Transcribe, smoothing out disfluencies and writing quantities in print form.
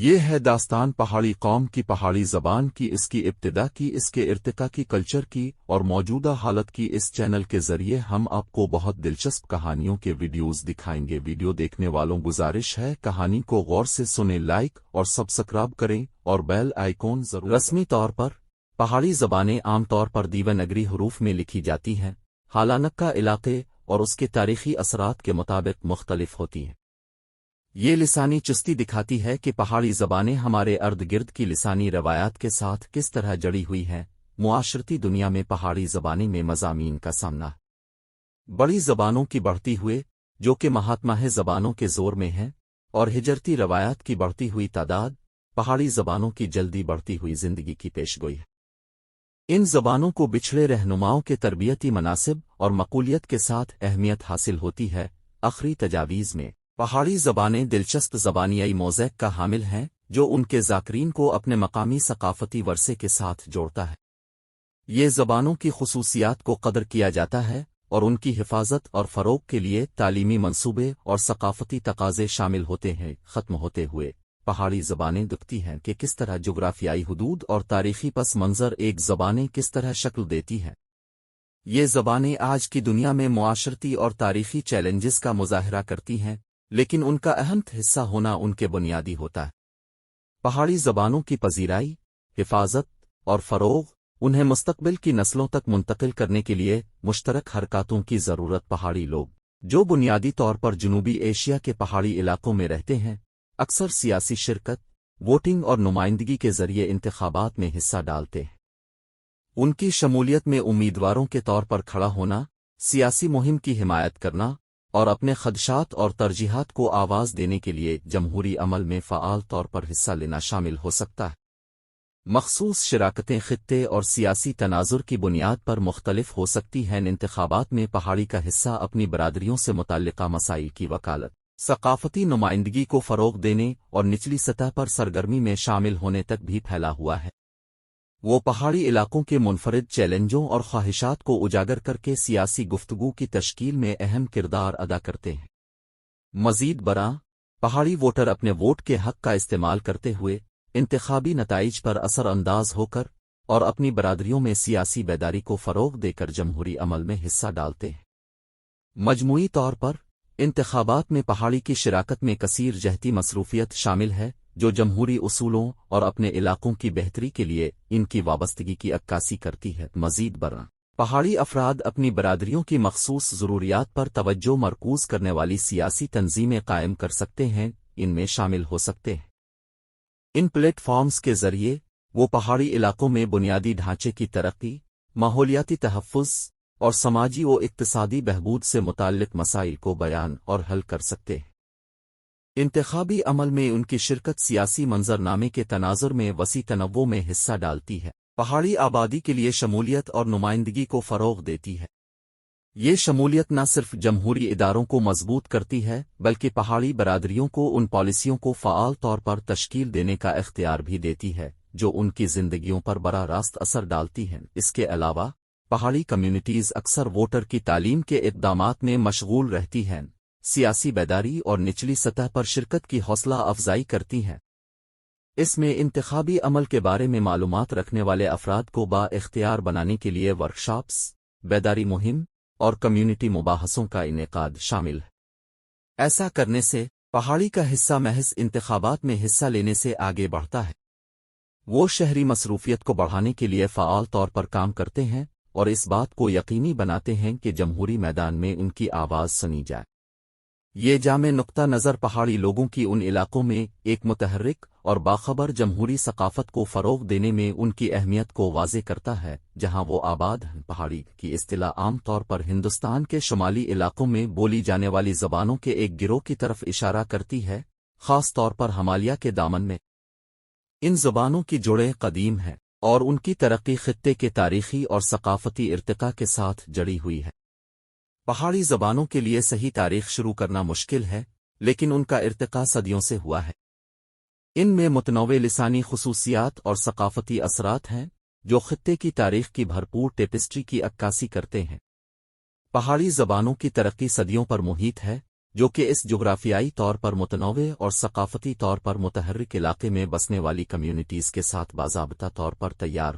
یہ ہے داستان پہاڑی قوم کی، پہاڑی زبان کی، اس کی ابتدا کی، اس کے ارتقاء کی، کلچر کی اور موجودہ حالت کی۔ اس چینل کے ذریعے ہم آپ کو بہت دلچسپ کہانیوں کے ویڈیوز دکھائیں گے۔ ویڈیو دیکھنے والوں گزارش ہے کہانی کو غور سے سنیں، لائک اور سبسکرائب کریں اور بیل آئیکن ضرور۔ رسمی طور پر پہاڑی زبانیں عام طور پر دیوناگری حروف میں لکھی جاتی ہیں، حالانکہ علاقے اور اس کے تاریخی اثرات کے مطابق مختلف ہوتی ہیں۔ یہ لسانی چستی دکھاتی ہے کہ پہاڑی زبانیں ہمارے ارد گرد کی لسانی روایات کے ساتھ کس طرح جڑی ہوئی ہیں۔ معاشرتی دنیا میں پہاڑی زبانیں میں مضامین کا سامنا بڑی زبانوں کی بڑھتی ہوئے، جو کہ مہاتماہ زبانوں کے زور میں ہیں، اور ہجرتی روایات کی بڑھتی ہوئی تعداد، پہاڑی زبانوں کی جلدی بڑھتی ہوئی زندگی کی پیشگوئی ہے۔ ان زبانوں کو بچھڑے رہنماؤں کے تربیتی مناصب اور مقبولیت کے ساتھ اہمیت حاصل ہوتی ہے۔ آخری تجاویز میں پہاڑی زبانیں دلچسپ زبانیائی موزیک کا حامل ہیں، جو ان کے ذاکرین کو اپنے مقامی ثقافتی ورثے کے ساتھ جوڑتا ہے۔ یہ زبانوں کی خصوصیات کو قدر کیا جاتا ہے اور ان کی حفاظت اور فروغ کے لیے تعلیمی منصوبے اور ثقافتی تقاضے شامل ہوتے ہیں۔ ختم ہوتے ہوئے پہاڑی زبانیں دکھتی ہیں کہ کس طرح جغرافیائی حدود اور تاریخی پس منظر ایک زبانیں کس طرح شکل دیتی ہیں۔ یہ زبانیں آج کی دنیا میں معاشرتی اور تاریخی چیلنجز کا مظاہرہ کرتی ہیں، لیکن ان کا اہم حصہ ہونا ان کے بنیادی ہوتا ہے۔ پہاڑی زبانوں کی پذیرائی، حفاظت اور فروغ، انہیں مستقبل کی نسلوں تک منتقل کرنے کے لیے مشترک حرکاتوں کی ضرورت۔ پہاڑی لوگ، جو بنیادی طور پر جنوبی ایشیا کے پہاڑی علاقوں میں رہتے ہیں، اکثر سیاسی شرکت، ووٹنگ اور نمائندگی کے ذریعے انتخابات میں حصہ ڈالتے ہیں۔ ان کی شمولیت میں امیدواروں کے طور پر کھڑا ہونا، سیاسی مہم کی حمایت کرنا اور اپنے خدشات اور ترجیحات کو آواز دینے کے لیے جمہوری عمل میں فعال طور پر حصہ لینا شامل ہو سکتا ہے۔ مخصوص شراکتیں خطے اور سیاسی تناظر کی بنیاد پر مختلف ہو سکتی ہیں۔ انتخابات میں پہاڑی کا حصہ اپنی برادریوں سے متعلقہ مسائل کی وکالت، ثقافتی نمائندگی کو فروغ دینے اور نچلی سطح پر سرگرمی میں شامل ہونے تک بھی پھیلا ہوا ہے۔ وہ پہاڑی علاقوں کے منفرد چیلنجوں اور خواہشات کو اجاگر کر کے سیاسی گفتگو کی تشکیل میں اہم کردار ادا کرتے ہیں۔ مزید برآں، پہاڑی ووٹر اپنے ووٹ کے حق کا استعمال کرتے ہوئے انتخابی نتائج پر اثر انداز ہو کر اور اپنی برادریوں میں سیاسی بیداری کو فروغ دے کر جمہوری عمل میں حصہ ڈالتے ہیں۔ مجموعی طور پر انتخابات میں پہاڑی کی شراکت میں کثیر جہتی مصروفیت شامل ہے، جو جمہوری اصولوں اور اپنے علاقوں کی بہتری کے لیے ان کی وابستگی کی عکاسی کرتی ہے۔ مزید برآں، پہاڑی افراد اپنی برادریوں کی مخصوص ضروریات پر توجہ مرکوز کرنے والی سیاسی تنظیمیں قائم کر سکتے ہیں، ان میں شامل ہو سکتے ہیں۔ ان پلیٹ فارمز کے ذریعے وہ پہاڑی علاقوں میں بنیادی ڈھانچے کی ترقی، ماحولیاتی تحفظ اور سماجی و اقتصادی بہبود سے متعلق مسائل کو بیان اور حل کر سکتے ہیں۔ انتخابی عمل میں ان کی شرکت سیاسی منظرنامے کے تناظر میں وسیع تنوع میں حصہ ڈالتی ہے، پہاڑی آبادی کے لیے شمولیت اور نمائندگی کو فروغ دیتی ہے۔ یہ شمولیت نہ صرف جمہوری اداروں کو مضبوط کرتی ہے، بلکہ پہاڑی برادریوں کو ان پالیسیوں کو فعال طور پر تشکیل دینے کا اختیار بھی دیتی ہے جو ان کی زندگیوں پر براہ راست اثر ڈالتی ہیں۔ اس کے علاوہ، پہاڑی کمیونٹیز اکثر ووٹر کی تعلیم کے اقدامات میں مشغول رہتی ہیں، سیاسی بیداری اور نچلی سطح پر شرکت کی حوصلہ افزائی کرتی ہیں۔ اس میں انتخابی عمل کے بارے میں معلومات رکھنے والے افراد کو با اختیار بنانے کے لیے ورکشاپس، بیداری مہم اور کمیونٹی مباحثوں کا انعقاد شامل ہے۔ ایسا کرنے سے پہاڑی کا حصہ محض انتخابات میں حصہ لینے سے آگے بڑھتا ہے۔ وہ شہری مصروفیت کو بڑھانے کے لیے فعال طور پر کام کرتے ہیں اور اس بات کو یقینی بناتے ہیں کہ جمہوری میدان میں ان کی آواز سنی جائے۔ یہ جامع نقطہ نظر پہاڑی لوگوں کی ان علاقوں میں ایک متحرک اور باخبر جمہوری ثقافت کو فروغ دینے میں ان کی اہمیت کو واضح کرتا ہے، جہاں وہ آباد ہیں۔ پہاڑی کی اصطلاح عام طور پر ہندوستان کے شمالی علاقوں میں بولی جانے والی زبانوں کے ایک گروہ کی طرف اشارہ کرتی ہے، خاص طور پر ہمالیہ کے دامن میں۔ ان زبانوں کی جڑیں قدیم ہیں اور ان کی ترقی خطے کے تاریخی اور ثقافتی ارتقاء کے ساتھ جڑی ہوئی ہے۔ پہاڑی زبانوں کے لیے صحیح تاریخ شروع کرنا مشکل ہے، لیکن ان کا ارتقاء صدیوں سے ہوا ہے۔ ان میں متنوع لسانی خصوصیات اور ثقافتی اثرات ہیں جو خطے کی تاریخ کی بھرپور ٹیپسٹری کی عکاسی کرتے ہیں۔ پہاڑی زبانوں کی ترقی صدیوں پر محیط ہے، جو کہ اس جغرافیائی طور پر متنوع اور ثقافتی طور پر متحرک علاقے میں بسنے والی کمیونٹیز کے ساتھ باضابطہ طور پر تیار